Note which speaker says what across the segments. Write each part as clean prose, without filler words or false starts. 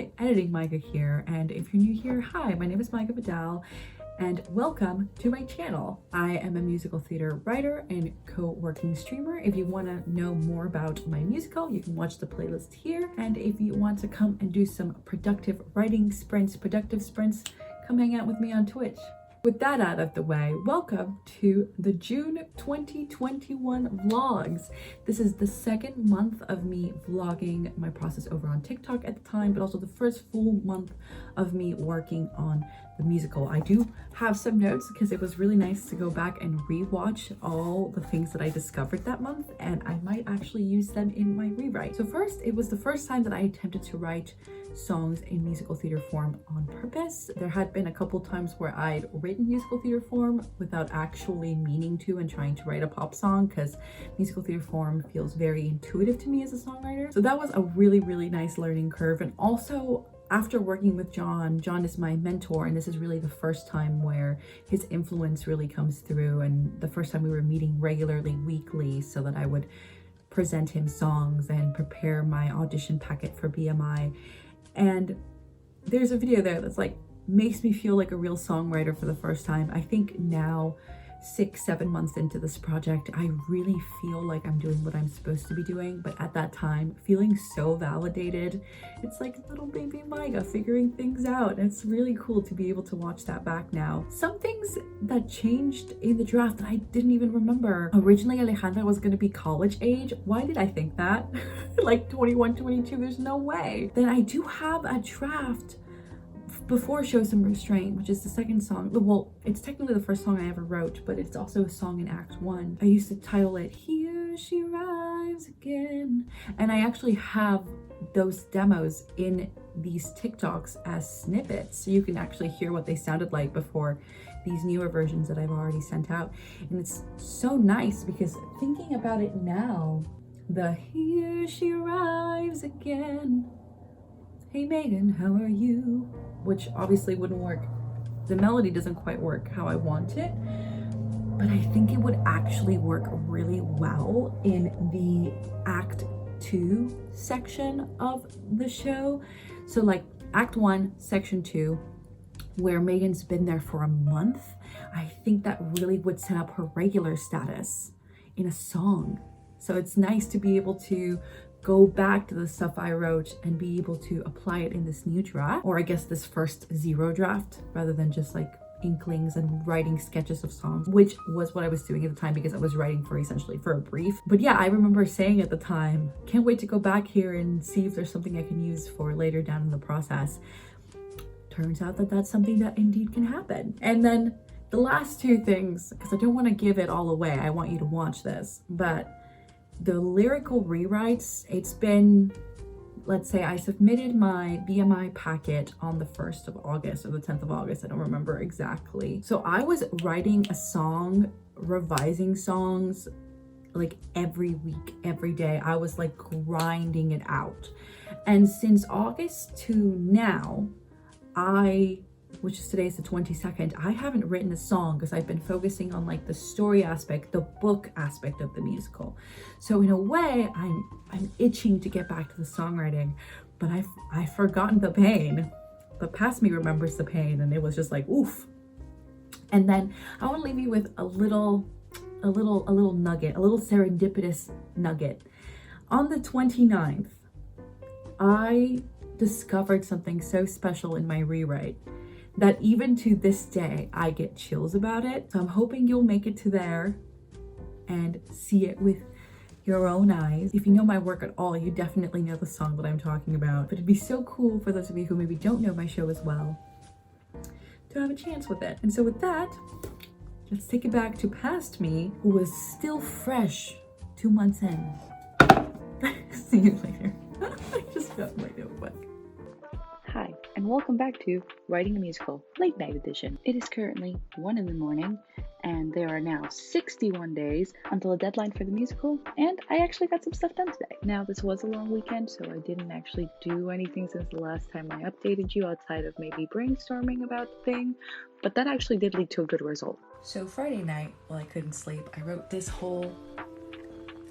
Speaker 1: Hi, Editing Maiga here, and if you're new here, hi, my name is Maiga Vidal, and welcome to my channel. I am a musical theater writer and co-working streamer. If you want to know more about my musical, you can watch the playlist here, and if you want to come and do some productive writing sprints, come hang out with me on Twitch. With that out of the way, welcome to the June 2021 vlogs. This is the second month of me vlogging my process over on TikTok at the time, but also the first full month of me working on the musical. I do have some notes because it was really nice to go back and rewatch all the things that I discovered that month, and I might actually use them in my rewrite. So first, it was the first time that I attempted to write songs in musical theater form on purpose. There had been a couple times where I'd written musical theater form without actually meaning to and trying to write a pop song, because musical theater form feels very intuitive to me as a songwriter. So that was a really nice learning curve. And also, after working with John is my mentor, and this is really the first time where his influence really comes through, and the first time we were meeting regularly weekly so that I would present him songs and prepare my audition packet for BMI. And there's a video there that's like makes me feel like a real songwriter for the first time. I think now, 6-7 months into this project, I really feel like I'm doing what I'm supposed to be doing, but at that time feeling so validated. It's like little baby Maiga figuring things out. It's really cool to be able to watch that back now. Some things that changed in the draft that I didn't even remember. Originally Alejandra was going to be college age. Why did I think that? Like 21, 22, there's no way. Then I do have a draft before Show Some Restraint, which is the second song. Well, it's technically the first song I ever wrote, but it's also a song in Act 1. I used to title it Here She Arrives Again, and I actually have those demos in these TikToks as snippets, so you can actually hear what they sounded like before these newer versions that I've already sent out. And it's so nice because thinking about it now, the Here She Arrives Again, hey Megan, how are you? Which obviously wouldn't work. The melody doesn't quite work how I want it, but I think it would actually work really well in the Act 2 section of the show. So like Act 1, Section 2, where Megan's been there for a month, I think that really would set up her regular status in a song. So it's nice to be able to go back to the stuff I wrote and be able to apply it in this new draft, or I guess this first zero draft, rather than just like inklings and writing sketches of songs, which was what I was doing at the time because I was writing for essentially for a brief. But yeah, I remember saying at the time, can't wait to go back here and see if there's something I can use for later down in the process. Turns out that that's something that indeed can happen. And then the last two things, because I don't want to give it all away, I want you to watch this, but the lyrical rewrites, it's been, let's say I submitted my BMI packet on the 1st of August or the 10th of August, I don't remember exactly. So I was writing a song, revising songs like every week, every day. I was like grinding it out. And since August to now, which is today's the 22nd, I haven't written a song because I've been focusing on like the story aspect, the book aspect of the musical. So in a way, I'm itching to get back to the songwriting, but I've forgotten the pain. But past me remembers the pain, and it was just like, oof. And then I want to leave you with a little nugget, a little serendipitous nugget. On the 29th, I discovered something so special in my rewrite that even to this day, I get chills about it. So I'm hoping you'll make it to there and see it with your own eyes. If you know my work at all, you definitely know the song that I'm talking about. But it'd be so cool for those of you who maybe don't know my show as well to have a chance with it. And so with that, let's take it back to past me, who was still fresh 2 months in. See you later. I just got my notebook.
Speaker 2: Hi, and welcome back to Writing a Musical, Late Night Edition. It is currently 1 in the morning, and there are now 61 days until the deadline for the musical, and I actually got some stuff done today. Now, this was a long weekend, so I didn't actually do anything since the last time I updated you, outside of maybe brainstorming about the thing, but that actually did lead to a good result.
Speaker 1: So Friday night, while I couldn't sleep, I wrote this whole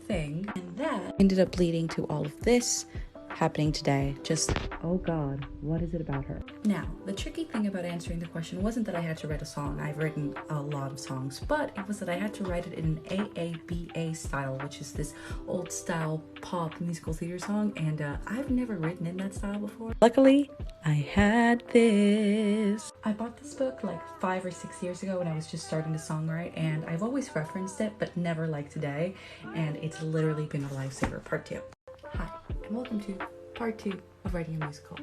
Speaker 1: thing, and that ended up leading to all of this.
Speaker 2: happening today. Just, oh God, what is it about her?
Speaker 1: Now, the tricky thing about answering the question wasn't that I had to write a song. I've written a lot of songs, but it was that I had to write it in an AABA style, which is this old style pop musical theater song, and I've never written in that style before.
Speaker 2: Luckily, I had this.
Speaker 1: I bought this book like 5 or 6 years ago when I was just starting to songwrite, and I've always referenced it, but never like today, and it's literally been a lifesaver. Part 2. Hi, and welcome to part 2 of writing a musical.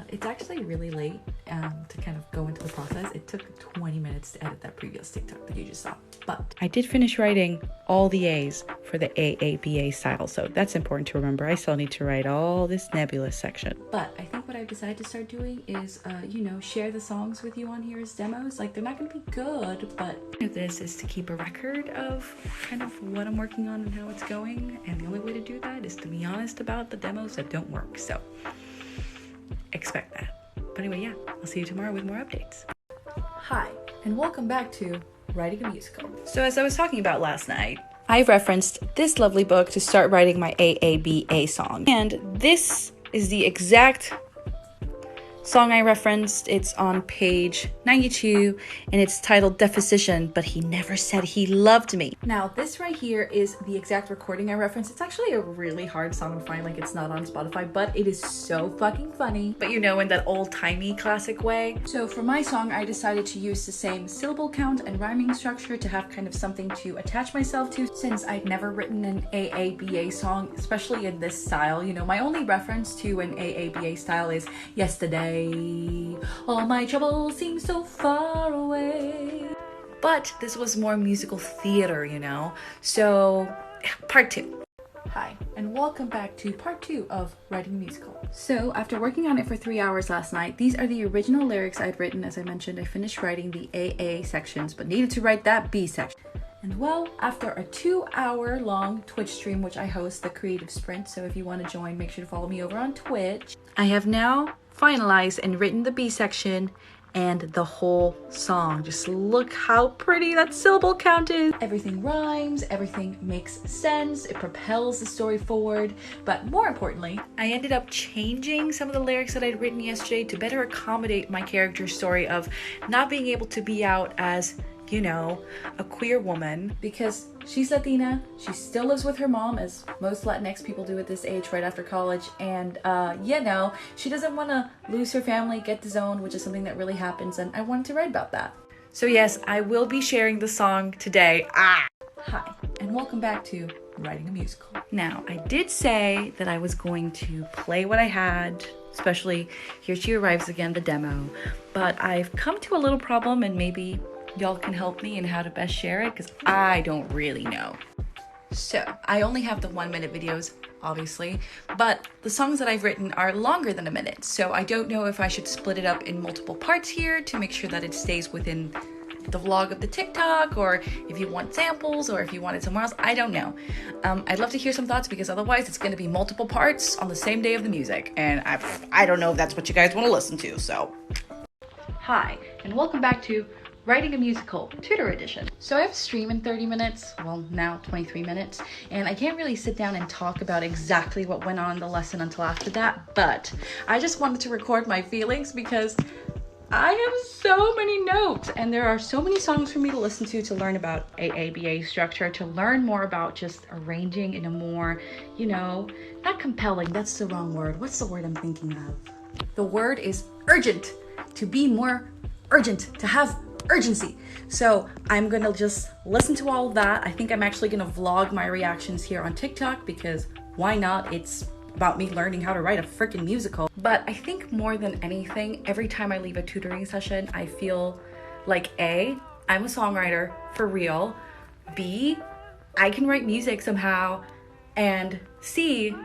Speaker 1: It's actually really late to kind of go into the process. It took 20 minutes to edit that previous TikTok that you just saw, but
Speaker 2: I did finish writing all the A's for the AABA style, so that's important to remember. I still need to write all this nebulous section.
Speaker 1: But I think what I've decided to start doing is, share the songs with you on here as demos. Like, they're not going to be good, but this is to keep a record of kind of what I'm working on and how it's going. And the only way to do that is to be honest about the demos that don't work. So expect that. But anyway, yeah, I'll see you tomorrow with more updates. Hi, and welcome back to Writing a Musical. So as I was talking about last night, I referenced this lovely book to start writing my AABA song. And this is the exact song I referenced. It's on page 92 and it's titled Deposition, but he never said he loved me. Now this right here is the exact recording I referenced. It's actually a really hard song to find, like it's not on Spotify, but it is so fucking funny. But in that old-timey classic way. So for my song, I decided to use the same syllable count and rhyming structure to have kind of something to attach myself to, since I'd never written an AABA song, especially in this style. My only reference to an AABA style is Yesterday. All my troubles seem so far away. But this was more musical theater, So, part 2. Hi, and welcome back to part 2 of Writing a Musical. So, after working on it for 3 hours last night, these are the original lyrics I'd written. As I mentioned, I finished writing the AA sections, but needed to write that B section. And well, after a 2-hour-long Twitch stream, which I host, the Creative Sprint, so if you want to join, make sure to follow me over on Twitch. I have now finalized and written the B section and the whole song. Just look how pretty that syllable count is. Everything rhymes, everything makes sense, it propels the story forward, but more importantly, I ended up changing some of the lyrics that I'd written yesterday to better accommodate my character's story of not being able to be out as a queer woman, because she's Latina, she still lives with her mom, as most Latinx people do at this age right after college, and she doesn't want to lose her family, get disowned, which is something that really happens, and I wanted to write about that. So yes, I will be sharing the song today. Hi, and welcome back to Writing a Musical. Now, I did say that I was going to play what I had, especially Here She Arrives Again, the demo, but I've come to a little problem, and maybe y'all can help me in how to best share it, because I don't really know. So, I only have the 1-minute videos, obviously, but the songs that I've written are longer than a minute, so I don't know if I should split it up in multiple parts here to make sure that it stays within the vlog of the TikTok, or if you want samples, or if you want it somewhere else, I don't know. I'd love to hear some thoughts, because otherwise it's going to be multiple parts on the same day of the music, and I don't know if that's what you guys want to listen to, so. Hi, and welcome back to Writing a Musical, Tutor Edition. So I have a stream in 30 minutes, well now 23 minutes, and I can't really sit down and talk about exactly what went on in the lesson until after that, but I just wanted to record my feelings because I have so many notes, and there are so many songs for me to listen to learn about AABA structure, to learn more about just arranging in a more, not compelling, that's the wrong word. What's the word I'm thinking of? The word is urgent, to be more urgent, to have urgency. So I'm gonna just listen to all of that. I think I'm actually gonna vlog my reactions here on TikTok, because why not? It's about me learning how to write a freaking musical. But I think more than anything, every time I leave a tutoring session, I feel like A, I'm a songwriter for real, B, I can write music somehow, and C,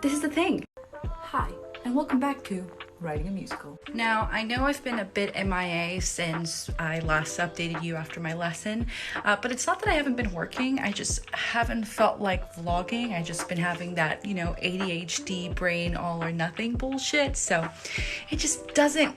Speaker 1: this is the thing. Hi, and welcome back to Writing a Musical. Now, I know I've been a bit MIA since I last updated you after my lesson, but it's not that I haven't been working, I just haven't felt like vlogging. I've just been having that, ADHD brain all or nothing bullshit, so it just doesn't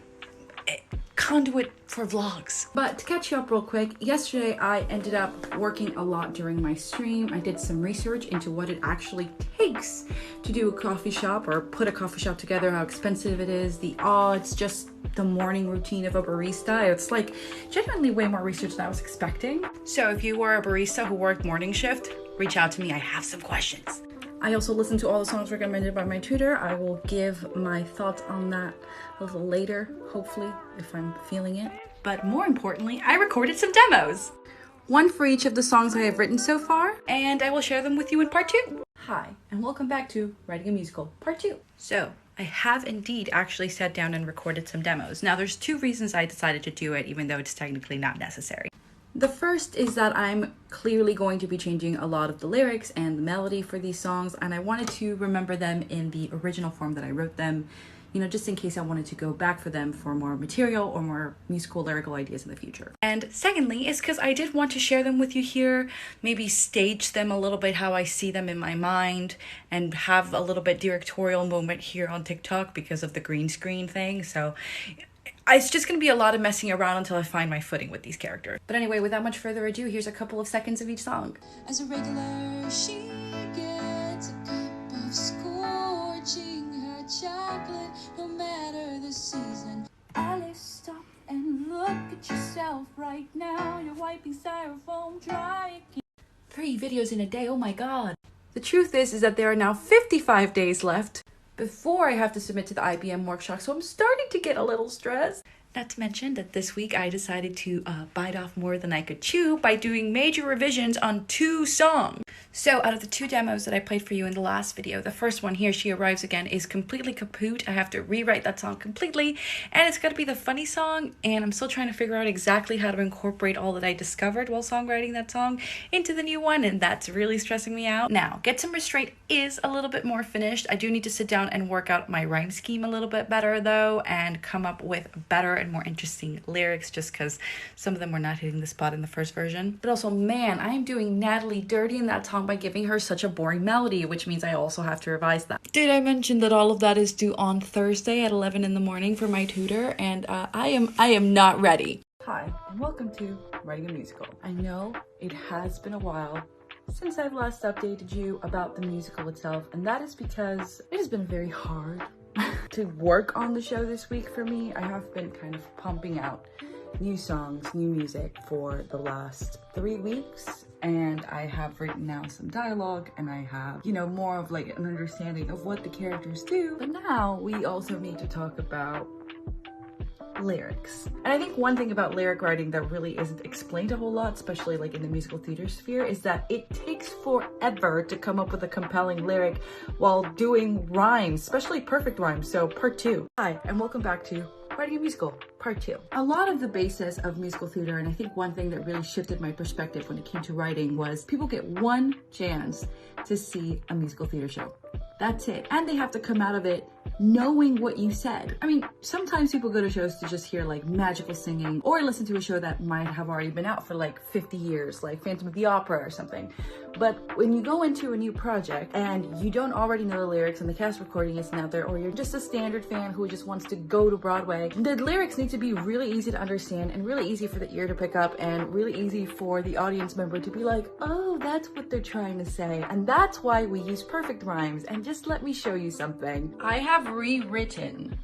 Speaker 1: conduit for vlogs. But to catch you up real quick, yesterday I ended up working a lot during my stream. I did some research into what it actually takes to do a coffee shop or put a coffee shop together, how expensive it is, the odds, just the morning routine of a barista. It's like genuinely way more research than I was expecting. So if you were a barista who worked morning shift, reach out to me. I have some questions. I also listened to all the songs recommended by my tutor. I will give my thoughts on that a little later, hopefully, if I'm feeling it. But more importantly, I recorded some demos. One for each of the songs I have written so far, and I will share them with you in part 2. Hi, and welcome back to Writing a Musical, part 2. So, I have indeed actually sat down and recorded some demos. Now, there's 2 reasons I decided to do it, even though it's technically not necessary. The first is that I'm clearly going to be changing a lot of the lyrics and the melody for these songs, and I wanted to remember them in the original form that I wrote them, you know, just in case I wanted to go back for them for more material or more musical lyrical ideas in the future. And secondly is because I did want to share them with you here, maybe stage them a little bit how I see them in my mind, and have a little bit directorial moment here on TikTok because of the green screen thing. So it's just going to be a lot of messing around until I find my footing with these characters. But anyway, without much further ado, here's a couple of seconds of each song.
Speaker 3: As a regular, she gets a cup of scorching her chocolate, no matter the season. Alice, stop and look at yourself right now. You're wiping styrofoam dry again.
Speaker 1: 3 videos in a day, oh my god. The truth is that there are now 55 days left before I have to submit to the IBM workshop, so I'm starting to get a little stressed. Not to mention that this week I decided to bite off more than I could chew by doing major revisions on 2 songs. So out of the 2 demos that I played for you in the last video, the first one, Here She Arrives Again, is completely kaput. I have to rewrite that song completely, and it's going to be the funny song, and I'm still trying to figure out exactly how to incorporate all that I discovered while songwriting that song into the new one, and that's really stressing me out. Now, Get Some Restraint is a little bit more finished. I do need to sit down and work out my rhyme scheme a little bit better though, and come up with better and more interesting lyrics, just because some of them were not hitting the spot in the first version. But also, man, I am doing Natalie dirty in that song by giving her such a boring melody, which means I also have to revise that. Did I mention that all of that is due on Thursday at 11 in the morning for my tutor, and I am not ready. Hi, and welcome to Writing a Musical. I know it has been a while since I've last updated you about the musical itself, and that is because it has been very hard to work on the show this week for me. I have been kind of pumping out new songs, new music for the last 3 weeks, and I have written now some dialogue, and I have, you know, more of like an understanding of what the characters do. But now we also need to talk about lyrics. And I think one thing about lyric writing that really isn't explained a whole lot, especially like in the musical theater sphere, is that it takes forever to come up with a compelling lyric while doing rhymes, especially perfect rhymes. So part 2. Hi, and welcome back to Writing a Musical, part 2. A lot of the basis of musical theater, and I think one thing that really shifted my perspective when it came to writing, was people get one chance to see a musical theater show. That's it. And they have to come out of it knowing what you said. I mean, sometimes people go to shows to just hear like magical singing, or listen to a show that might have already been out for like 50 years, like Phantom of the Opera or something. But when you go into a new project and you don't already know the lyrics and the cast recording isn't out there, or you're just a standard fan who just wants to go to Broadway, the lyrics need to be really easy to understand and really easy for the ear to pick up, and really easy for the audience member to be like, oh, that's what they're trying to say. And that's why we use perfect rhymes. And just let me show you something. I have rewritten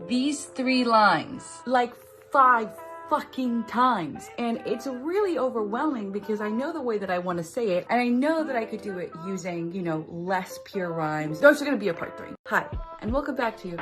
Speaker 1: these 3 lines like 5 fucking times, and it's really overwhelming because I know the way that I want to say it, and I know that I could do it using, you know, less pure rhymes. Those are going to be a part 3. Hi, and welcome back to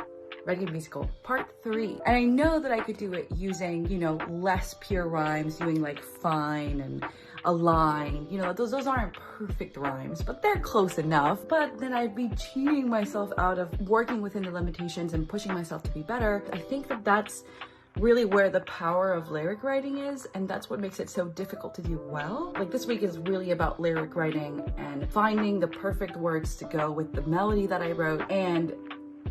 Speaker 1: Writing a Musical, part 3. And I know that I could do it using, you know, less pure rhymes, doing like fine and a line, you know, those aren't perfect rhymes, but they're close enough. But then I'd be cheating myself out of working within the limitations and pushing myself to be better. I think that that's really where the power of lyric writing is, and that's what makes it so difficult to do well. Like this week is really about lyric writing and finding the perfect words to go with the melody that I wrote, and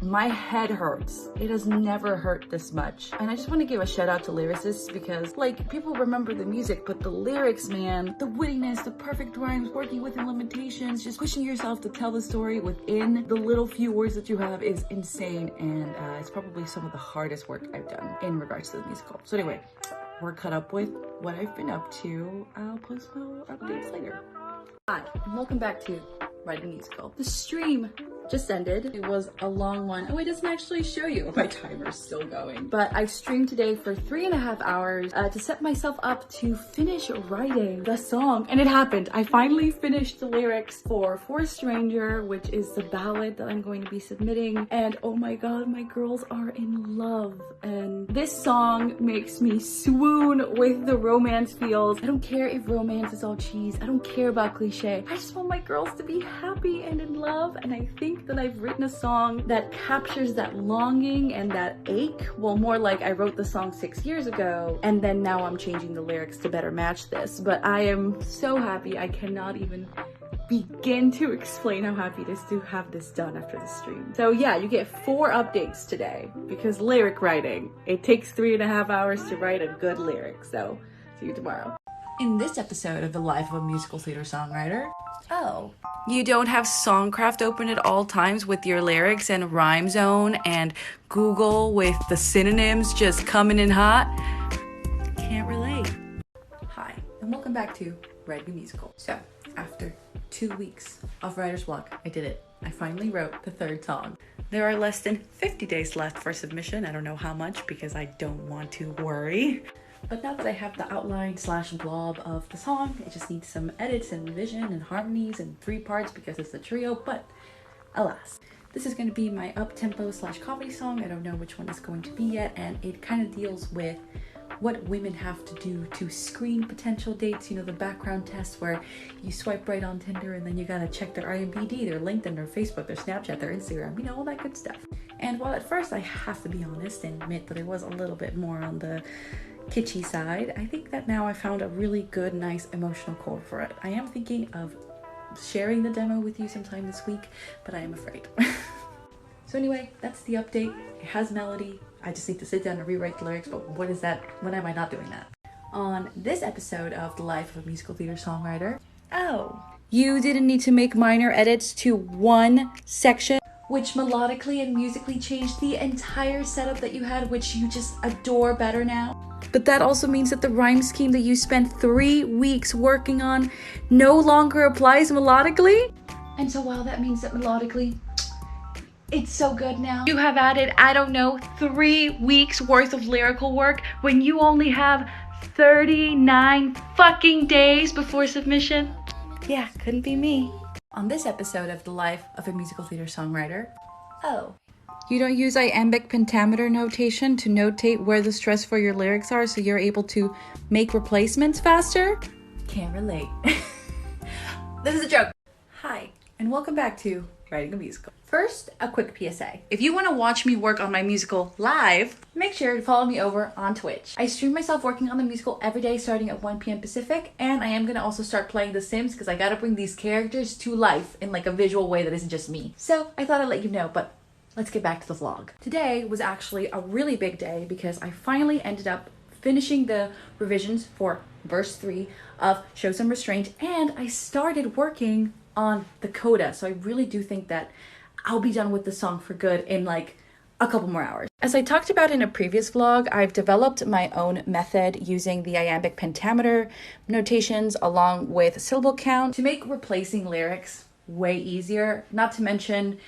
Speaker 2: my head hurts. It has never hurt this much. And I just want to give a shout out to lyricists because like people remember the music, but the lyrics, man, the wittiness, the perfect rhymes, working within limitations, just pushing yourself to tell the story within the little few words that you have is insane. And it's probably some of the hardest work I've done in regards to the musical. So anyway, we're caught up with what I've been up to. I'll post more updates later. Hi, and welcome back to Writing a Musical. The stream just ended. It was a long one. Oh, it doesn't actually show you. My timer's still going. But I streamed today for 3.5 hours to set myself up to finish writing the song. And it happened. I finally finished the lyrics for Stranger, which is the ballad that I'm going to be submitting. And oh my god, my girls are in love. And this song makes me swoon with the romance feels. I don't care if romance is all cheese. I don't care about cliche. I just want my girls to be happy and in love. And I think that I've written a song that captures that longing and that ache. Well, more like I wrote the song 6 years ago and then now I'm changing the lyrics to better match this. But I am so happy. I cannot even begin to explain how happy it is to have this done after the stream. So yeah, you get 4 updates today because lyric writing, it takes 3.5 hours to write a good lyric. So see you tomorrow.
Speaker 1: In this episode of the life of a musical theater songwriter, you don't have Songcraft open at all times with your lyrics and Rhyme Zone and Google with the synonyms just coming in hot? Can't relate. Hi, and welcome back to Writing a Musical. So, after 2 weeks of writer's block, I did it. I finally wrote the 3rd song. There are less than 50 days left for submission. I don't know how much because I don't want to worry. But now that I have the outline / blob of the song, it just needs some edits and revision and harmonies and 3 parts because it's a trio, but alas. This is going to be my up-tempo / comedy song. I don't know which one it's going to be yet, and it kind of deals with what women have to do to screen potential dates. You know, the background test where you swipe right on Tinder and then you gotta check their IMDb, their LinkedIn, their Facebook, their Snapchat, their Instagram, you know, all that good stuff. And while at first I have to be honest and admit that it was a little bit more on the kitschy side, I think that now I found a really good, nice emotional core for it. I am thinking of sharing the demo with you sometime this week, but I am afraid. So anyway, that's the update. It has melody. I just need to sit down and rewrite the lyrics, but what is that? When am I not doing that? On this episode of The Life of a Musical Theater Songwriter, you didn't need to make minor edits to one section, which melodically and musically changed the entire setup that you had, which you just adore better now. But that also means that the rhyme scheme that you spent 3 weeks working on no longer applies melodically. And so while that means that melodically, it's so good now, you have added, I don't know, 3 weeks worth of lyrical work when you only have 39 fucking days before submission. Yeah, couldn't be me. On this episode of The Life of a Musical Theater Songwriter, you don't use iambic pentameter notation to notate where the stress for your lyrics are so you're able to make replacements faster? Can't relate. This is a joke. Hi, and welcome back to Writing a Musical. First, a quick PSA. If you want to watch me work on my musical live, make sure to follow me over on Twitch. I stream myself working on the musical every day starting at 1 p.m. Pacific, and I am going to also start playing The Sims because I got to bring these characters to life in like a visual way that isn't just me. So I thought I'd let you know, but let's get back to the vlog. Today was actually a really big day because I finally ended up finishing the revisions for verse 3 of Show Some Restraint, and I started working on the coda. So I really do think that I'll be done with the song for good in like a couple more hours. As I talked about in a previous vlog, I've developed my own method using the iambic pentameter notations along with syllable count to make replacing lyrics way easier. Not to mention,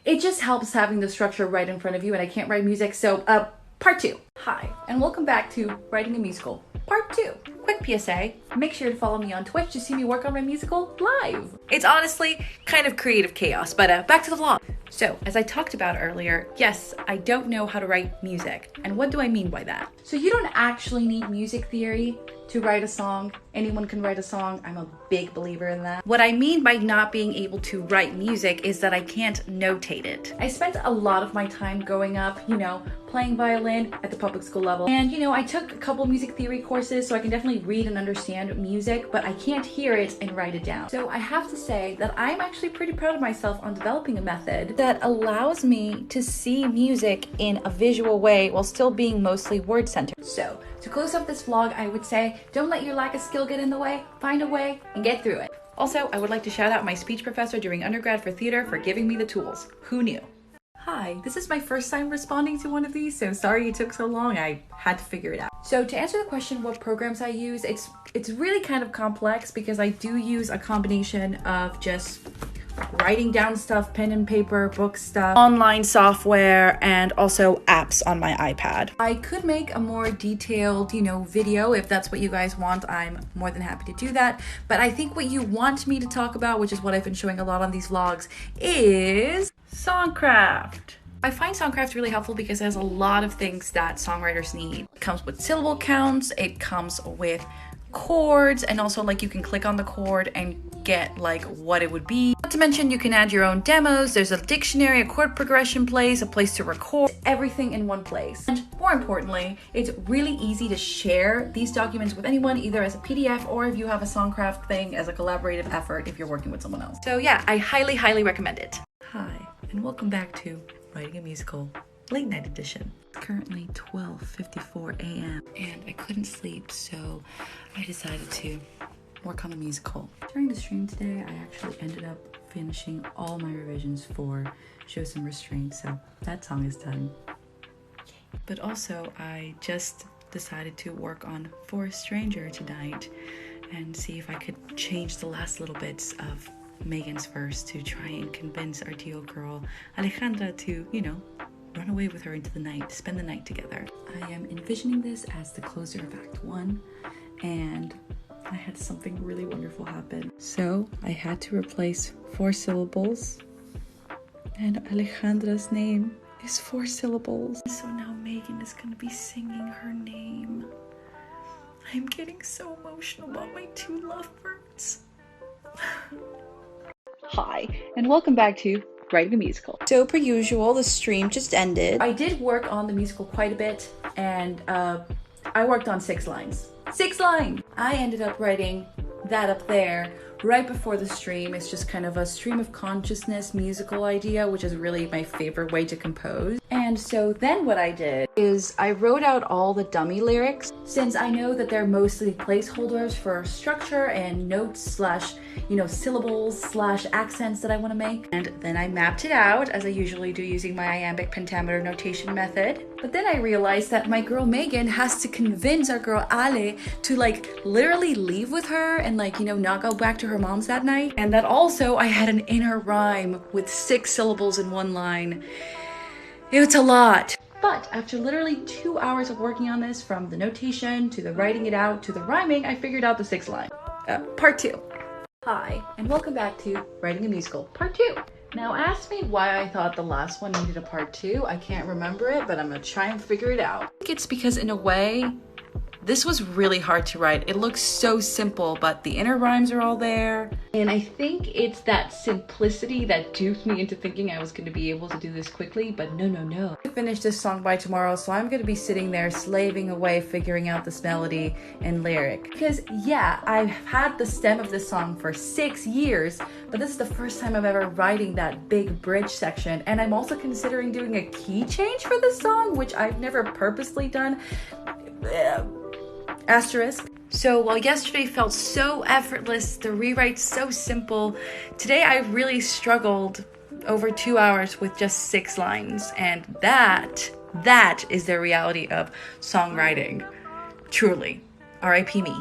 Speaker 1: it just helps having the structure right in front of you, and I can't write music, so part 2. Hi, and welcome back to Writing a Musical, part 2. Quick PSA, make sure to follow me on Twitch to see me work on my musical live. It's honestly kind of creative chaos, but back to the vlog. So, as I talked about earlier, yes, I don't know how to write music. And what do I mean by that? So you don't actually need music theory to write a song. Anyone can write a song. I'm a big believer in that. What I mean by not being able to write music is that I can't notate it. I spent a lot of my time growing up, you know, playing violin at the public school level. And, you know, I took a couple music theory courses, so I can definitely read and understand music, but I can't hear it and write it down. So I have to say that I'm actually pretty proud of myself on developing a method
Speaker 4: that allows me to see music in a visual way while still being mostly word centered. So to close up this vlog, I would say, don't let your lack of skill get in the way, find a way and get through it. Also, I would like to shout out my speech professor during undergrad for theater for giving me the tools. Who knew? Hi, this is my first time responding to one of these, so sorry it took so long. I had to figure it out. So to answer the question what programs I use, it's really kind of complex because I do use a combination of just writing down stuff, pen and paper, book stuff, online software, and also apps on my iPad. I could make a more detailed, video if that's what you guys want. I'm more than happy to do that. But I think what you want me to talk about, which is what I've been showing a lot on these vlogs, is songcraft. I find songcraft really helpful because it has a lot of things that songwriters need. It comes with syllable counts, it comes with chords, and also you can click on the chord and get what it would be. Not to mention you can add your own demos, there's a dictionary, a chord progression place, a place to record, everything in one place. And more importantly, it's really easy to share these documents with anyone, either as a PDF or if you have a songcraft thing as a collaborative effort if you're working with someone else. So yeah, I highly recommend it. Hi, and welcome back to Writing a Musical Late Night Edition. It's currently 12:54 a.m. and I couldn't sleep, so I decided to work on a musical. During the stream today, I actually ended up finishing all my revisions for Show Some Restraint, so that song is done. But also, I just decided to work on For a Stranger tonight and see if I could change the last little bits of Megan's verse to try and convince our deal girl Alejandra to, run away with her into the night, spend the night together. I am envisioning this as the closer of Act 1, and I had something really wonderful happen. So I had to replace 4 syllables, and Alejandra's name is 4 syllables. So now Megan is gonna be singing her name. I'm getting so emotional about my 2 lovebirds.
Speaker 2: Hi, and welcome back to Writing a Musical.
Speaker 4: So per usual, the stream just ended.
Speaker 1: I did work on the musical quite a bit, and I worked on 6 lines. 6 lines! I ended up writing that up there right before the stream. It's just kind of a stream of consciousness musical idea, which is really my favorite way to compose. And so then what I did is I wrote out all the dummy lyrics, since I know that they're mostly placeholders for structure and notes slash, syllables slash accents that I want to make. And then I mapped it out as I usually do using my iambic pentameter notation method. But then I realized that my girl Megan has to convince our girl Ale to literally leave with her and not go back to her mom's that night. And that also I had an inner rhyme with 6 syllables in 1 line. It's a lot. But after literally 2 hours of working on this, from the notation to the writing it out to the rhyming, I figured out the 6th line. Part 2. Hi, and welcome back to Writing a Musical Part 2. Now ask me why I thought the last one needed a part 2. I can't remember it, but I'm gonna try and figure it out. I think it's because in a way, this was really hard to write. It looks so simple, but the inner rhymes are all there. And I think it's that simplicity that duped me into thinking I was going to be able to do this quickly, but no. I finish this song by tomorrow, so I'm going to be sitting there slaving away figuring out this melody and lyric. Because yeah, I've had the stem of this song for 6 years, but this is the first time I'm ever writing that big bridge section. And I'm also considering doing a key change for this song, which I've never purposely done. Asterisk. So while yesterday felt so effortless, the rewrite so simple, today I really struggled over 2 hours with just 6 lines. And that is the reality of songwriting. Truly. R.I.P. me.